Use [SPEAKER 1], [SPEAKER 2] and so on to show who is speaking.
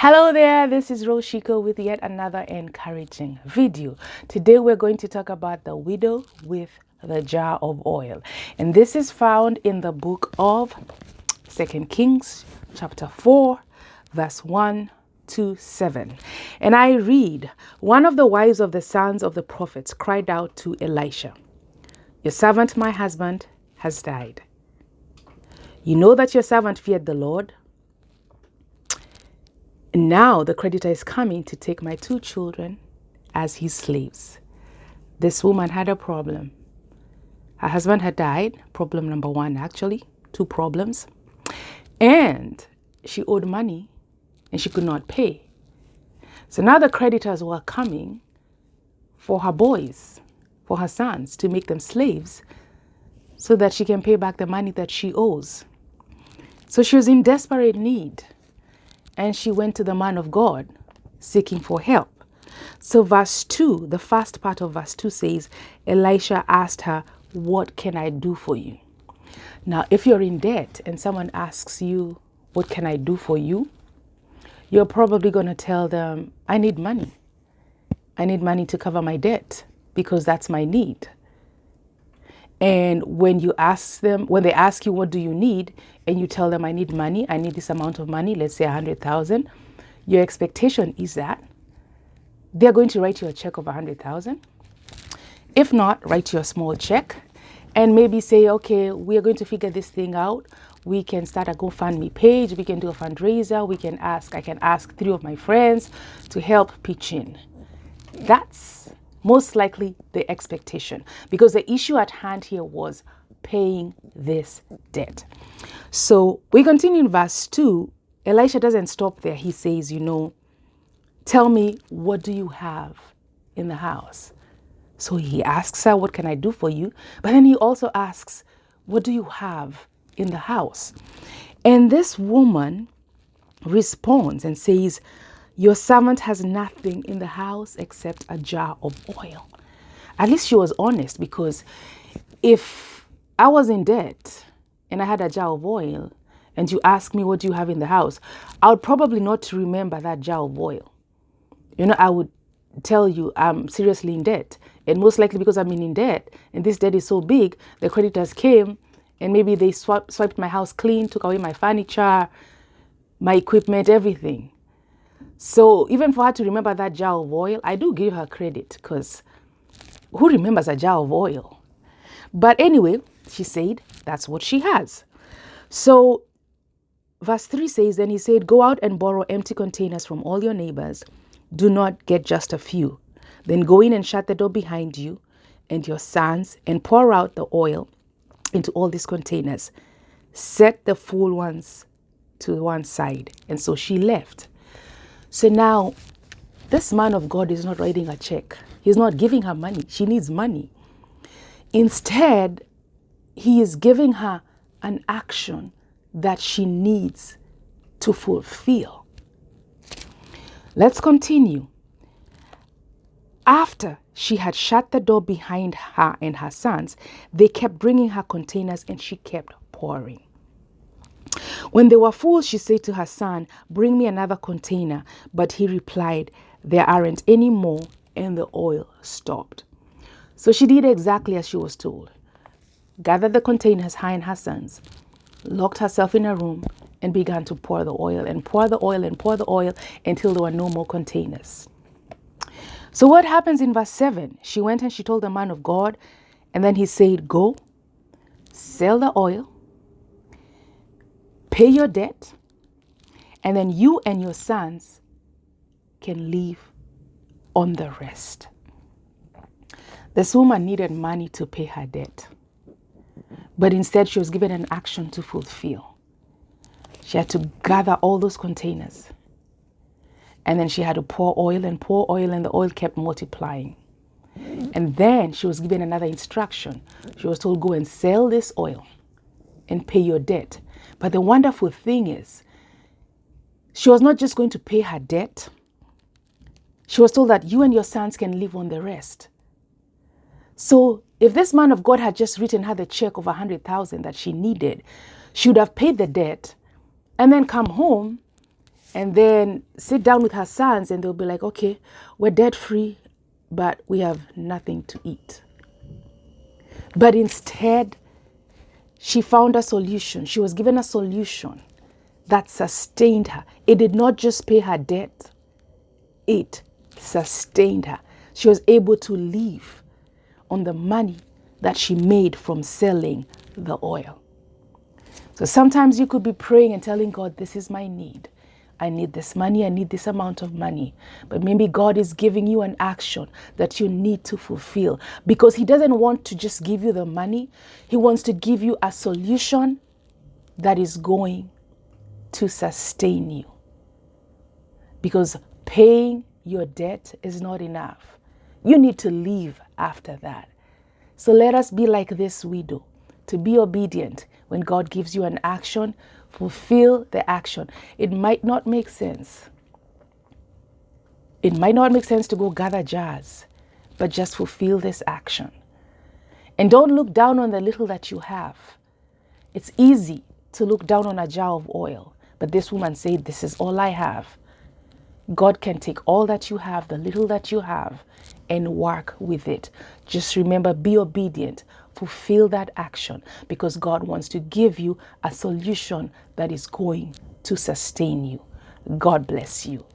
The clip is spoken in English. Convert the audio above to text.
[SPEAKER 1] Hello there, this is Shiku with yet another encouraging video. Today we're going to talk about the widow with the jar of oil. And this is found in the book of 2 Kings chapter 4 verse 1 to 7. And I read, one of the wives of the sons of the prophets cried out to Elisha, "Your servant, my husband, has died. You know that your servant feared the Lord. Now the creditor is coming to take my 2 children as his slaves." This woman had a problem. Her husband had died, problem number 1 actually, 2 problems. And she owed money and she could not pay. So now the creditors were coming for her boys, for her sons, to make them slaves so that she can pay back the money that she owes. So she was in desperate need. And she went to the man of God seeking for help. So verse 2, the first part of verse 2 says, Elisha asked her, "What can I do for you?" Now, if you're in debt and someone asks you, "What can I do for you?" you're probably going to tell them, "I need money. I need money to cover my debt because that's my need." And when you ask them, when they ask you, "What do you need?" and you tell them, "I need money, I need this amount of money," let's say 100,000, your expectation is that they're going to write you a check of 100,000. If not, write you a small check and maybe say, "Okay, we are going to figure this thing out. We can start a GoFundMe page. We can do a fundraiser. I can ask 3 of my friends to help pitch in." That's most likely the expectation, because the issue at hand here was paying this debt. So we continue in verse 2. Elisha doesn't stop there. He says, "Tell me, what do you have in the house?" So he asks her, "What can I do for you?" But then he also asks, "What do you have in the house?" And this woman responds and says, "Your servant has nothing in the house except a jar of oil." At least she was honest, because if I was in debt and I had a jar of oil and you ask me, "What do you have in the house?" I would probably not remember that jar of oil. I would tell you I'm seriously in debt. And most likely because I'm in debt and this debt is so big, the creditors came and maybe they swiped my house clean, took away my furniture, my equipment, everything. So even for her to remember that jar of oil, I do give her credit, because who remembers a jar of oil? But anyway, she said that's what she has. So verse 3 says, "Then he said, go out and borrow empty containers from all your neighbors. Do not get just a few. Then go in and shut the door behind you and your sons and pour out the oil into all these containers. Set the full ones to one side." And so she left. So now this man of God is not writing a check. He's not giving her money. She needs money. Instead, he is giving her an action that she needs to fulfill. Let's continue. After she had shut the door behind her and her sons, they kept bringing her containers and she kept pouring. When they were full, she said to her son, "Bring me another container." But he replied, "There aren't any more," and the oil stopped. So she did exactly as she was told. Gathered the containers, her and her sons, locked herself in a room and began to pour the oil and pour the oil and pour the oil until there were no more containers. So what happens in verse 7? She went and she told the man of God, and then he said, "Go, sell the oil, pay your debt, and then you and your sons can live on the rest." This woman needed money to pay her debt, but instead she was given an action to fulfill. She had to gather all those containers, and then she had to pour oil, and the oil kept multiplying. And then she was given another instruction. She was told, "Go and sell this oil and pay your debt." But the wonderful thing is, she was not just going to pay her debt. She was told that you and your sons can live on the rest. So if this man of God had just written her the check of 100,000 that she needed, she would have paid the debt and then come home and then sit down with her sons and they'll be like, okay, we're debt free, but we have nothing to eat. But instead, she found a solution. She was given a solution that sustained her. It did not just pay her debt, it sustained her. She was able to live on the money that she made from selling the oil. So sometimes you could be praying and telling God, this is my need. I need this money. I need this amount of money. But maybe God is giving you an action that you need to fulfill, because he doesn't want to just give you the money. He wants to give you a solution that is going to sustain you. Because paying your debt is not enough. You need to live after that. So let us be like this widow, to be obedient. When God gives you an action, fulfill the action. It might not make sense. It might not make sense to go gather jars, but just fulfill this action. And don't look down on the little that you have. It's easy to look down on a jar of oil, but this woman said, this is all I have. God can take all that you have, the little that you have, and work with it. Just remember, be obedient, fulfill that action, because God wants to give you a solution that is going to sustain you. God bless you.